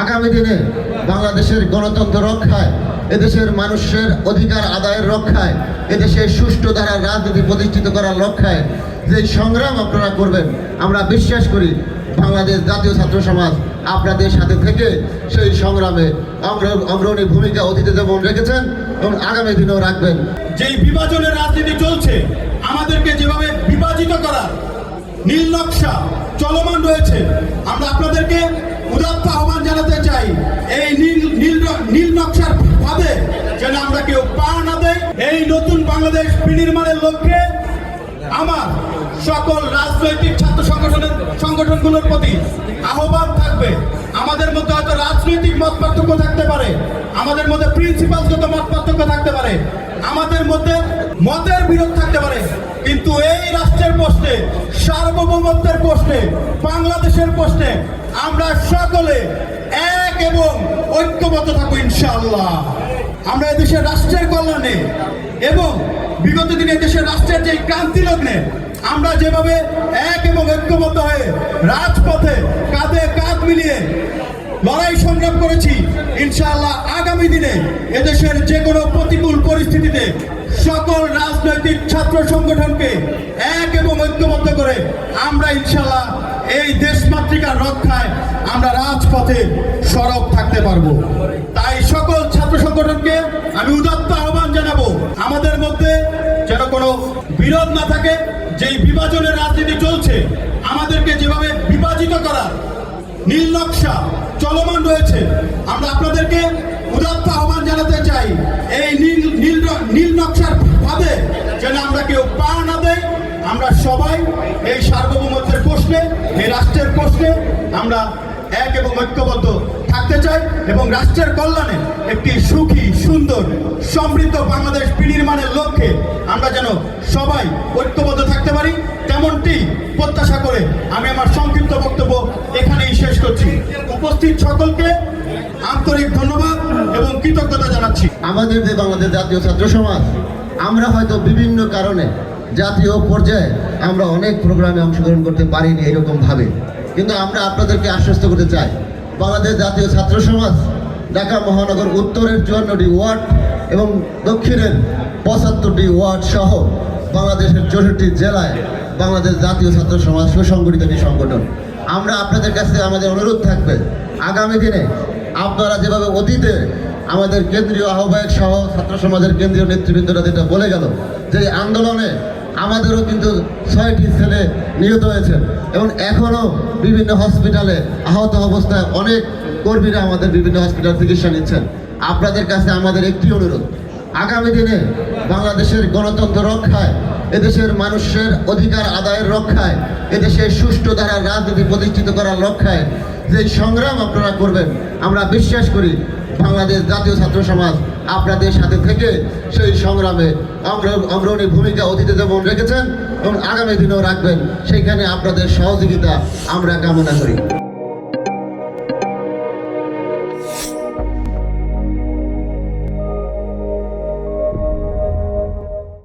আগামী দিনে বাংলাদেশের গণতন্ত্র রক্ষায়, এদেশের মানুষের অধিকার আদায়ের রক্ষায়, এদেশের সুষ্ঠু ধারা রাজনীতি প্রতিষ্ঠিত করার লক্ষ্যে যে সংগ্রাম আপনারা করবেন, আমরা বিশ্বাস করি বাংলাদেশ জাতীয় ছাত্র সমাজ আপনাদের সাথে থেকে সেই সংগ্রামে অগ্রণী ভূমিকা অতীতে যেমন রেখেছেন এবং আগামী দিনেও রাখবেন। যেই বিভাজনের রাজনীতি চলছে, আমাদেরকে যেভাবে বিভাজিত করার নীল নকশা চলমান রয়েছে, আমরা আপনাদেরকে উদাত্ত আহ্বান জানাতে চাই, এই নীল নকশার ফাঁদে যেন আমরা কেউ পা না দেয়। এই নতুন বাংলাদেশ বিনির্মাণের লক্ষ্যে আমার সকল রাজনৈতিক ছাত্র সংগঠনগুলোর প্রতি আহ্বান থাকবে, আমাদের মধ্যে হয়তো রাজনৈতিক মত পার্থক্য থাকতে পারে, আমাদের মধ্যে প্রিন্সিপালগত মত পার্থক্য থাকতে পারে, আমাদের মধ্যে মতের বিরোধ থাকতে পারে, কিন্তু এই রাষ্ট্রের প্রশ্নে, সার্বভৌমত্বের প্রশ্নে, বাংলাদেশের প্রশ্নে আমরা সকলে এক এবং ঐক্যবদ্ধ থাকবো ইনশাআল্লাহ। আমরা এদেশের রাষ্ট্রের কল্যাণে এবং বিগত দিনে দেশের রাষ্ট্রের যে ক্রান্তি লগ্নে আমরা যেভাবে এক এবং ঐক্যবদ্ধ হয়ে রাজপথে কাঁধে কাঁধ মিলিয়ে লড়াই সংগ্রাম করেছি, ইনশাআল্লাহ আগামী দিনে এদেশের যে কোনো প্রতিকূল পরিস্থিতিতে সকল রাজনৈতিক ছাত্র সংগঠনকে এক এবং ঐক্যবদ্ধ করে আমরা ইনশাআল্লাহ এই দেশমাতৃকার রক্ষায় আমরা রাজপথে সরব থাকতে পারবো। তাই সকল ছাত্র সংগঠনকে আমি উদাত্ত আহ্বান জানাবো, আমাদের মধ্যে যেন কোনো বিরোধ না থাকে। যেই বিভাজনের রাজনীতি চলছে, আমাদেরকে যেভাবে বিভাজিত করার নীল নকশা চলমান রয়েছে, আমরা আপনাদেরকে উদাত্ত আহ্বান জানাতে চাই, এই নীল নকশার ফাঁদে যেন আমরা কেউ পা না দেয়। আমরা সবাই এই সার্বভৌমত্বের প্রশ্নে, এই রাষ্ট্রের প্রশ্নে আমরা এক এবং ঐক্যবদ্ধ থাকতে চাই এবং রাষ্ট্রের কল্যাণে একটি সুখী, সুন্দর, সমৃদ্ধ বাংলাদেশ বিনির্মাণের লক্ষ্যে আমরা যেন সবাই ঐক্যবদ্ধ থাকতে পারি, তেমনটি প্রত্যাশা করে আমি আমার সংক্ষিপ্ত বক্তব্য এখানেই শেষ করছি। উপস্থিত সকলকে আন্তরিক ধন্যবাদ এবং কৃতজ্ঞতা জানাচ্ছি। আমাদের যে বাংলাদেশ জাতীয় ছাত্র সমাজ, আমরা হয়তো বিভিন্ন কারণে জাতীয় পর্যায়ে আমরা অনেক প্রোগ্রামে অংশগ্রহণ করতে পারিনি এরকমভাবে, কিন্তু আমরা আপনাদেরকে আশ্বস্ত করতে চাই, বাংলাদেশ জাতীয় ছাত্র সমাজ ঢাকা মহানগর উত্তরের 54টি ওয়ার্ড এবং দক্ষিণের 75টি ওয়ার্ড সহ বাংলাদেশের 64টি জেলায় বাংলাদেশ জাতীয় ছাত্র সমাজ সুসংগঠিত একটি সংগঠন। আমরা আপনাদের কাছে আমাদের অনুরোধ থাকবে, আগামী দিনে আপনারা যেভাবে অতীতে আমাদের কেন্দ্রীয় আহ্বায়ক সহ ছাত্র সমাজের কেন্দ্রীয় নেতৃবৃন্দরা যেটা বলে গেল, যে আন্দোলনে আমাদেরও কিন্তু 6টি ছেলে নিহত হয়েছে এবং এখনও বিভিন্ন হসপিটালে আহত অবস্থায় অনেক কর্মীরা আমাদের বিভিন্ন হসপিটাল চিকিৎসা নিচ্ছেন। আপনাদের কাছে আমাদের একটি অনুরোধ, আগামী দিনে বাংলাদেশের গণতন্ত্র রক্ষায়, এদেশের মানুষের অধিকার আদায়ের রক্ষায়, এদেশের সুষ্ঠু ধারা রাজনীতি প্রতিষ্ঠিত করার লক্ষ্যে যে সংগ্রাম আপনারা করবেন, আমরা বিশ্বাস করি বাংলাদেশ জাতীয় ছাত্র সমাজ আপনাদের সাথে থেকে সেই সংগ্রামে অগ্রণী ভূমিকা অতীতে যেমন রেখেছেন এবং আগামী দিনেও রাখবেন, সেইখানে আপনাদের সহযোগিতা আমরা কামনা করি।